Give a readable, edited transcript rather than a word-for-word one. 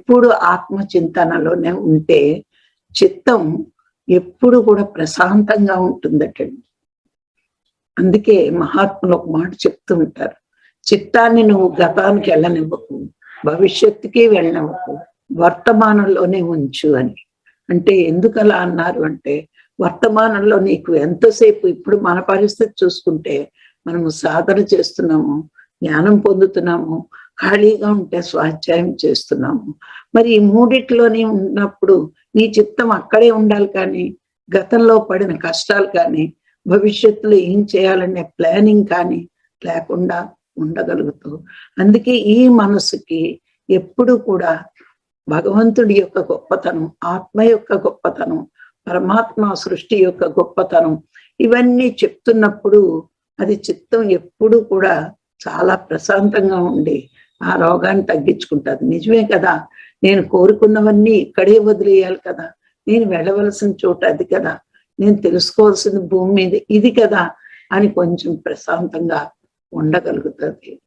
ఎప్పుడు ఆత్మచింతనలోనే ఉంటే చిత్తం ఎప్పుడు కూడా ప్రశాంతంగా ఉంటుందటండి. అందుకే మహాత్ములు ఒక మాట చెప్తూ ఉంటారు, చిత్తాన్ని నువ్వు గతానికి వెళ్ళనివ్వకు, భవిష్యత్తుకి వెళ్ళనివ్వకు, వర్తమానంలోనే ఉంచు అని. అంటే ఎందుకు అలా అన్నారు అంటే, వర్తమానంలో నీకు ఎంతసేపు ఇప్పుడు మన పరిస్థితి చూసుకుంటే మనము సాధన చేస్తున్నాము, జ్ఞానం పొందుతున్నాము, ఖాళీగా ఉంటే స్వాధ్యాయం చేస్తున్నాము. మరి ఈ మూడిట్లోనే ఉన్నప్పుడు నీ చిత్తం అక్కడే ఉండాలి, కానీ గతంలో పడిన కష్టాలు కానీ భవిష్యత్తులో ఏం చేయాలనే ప్లానింగ్ కానీ లేకుండా ఉండగలుగుతూ, అందుకే ఈ మనసుకి ఎప్పుడు కూడా భగవంతుడి యొక్క గొప్పతనం, ఆత్మ యొక్క గొప్పతనం, పరమాత్మ సృష్టి యొక్క గొప్పతనం ఇవన్నీ చెప్తున్నప్పుడు అది చిత్తం ఎప్పుడు కూడా చాలా ప్రశాంతంగా ఉండి ఆ రోగాన్ని తగ్గించుకుంటుంది. నిజమే కదా, నేను కోరుకున్నవన్నీ ఇక్కడే వదిలేయాలి కదా, నేను వెళ్ళవలసిన చోట అది కదా, నేను తెలుసుకోవాల్సిన భూమి మీద ఇది కదా అని కొంచెం ప్రశాంతంగా ఉండగలుగుతుంది.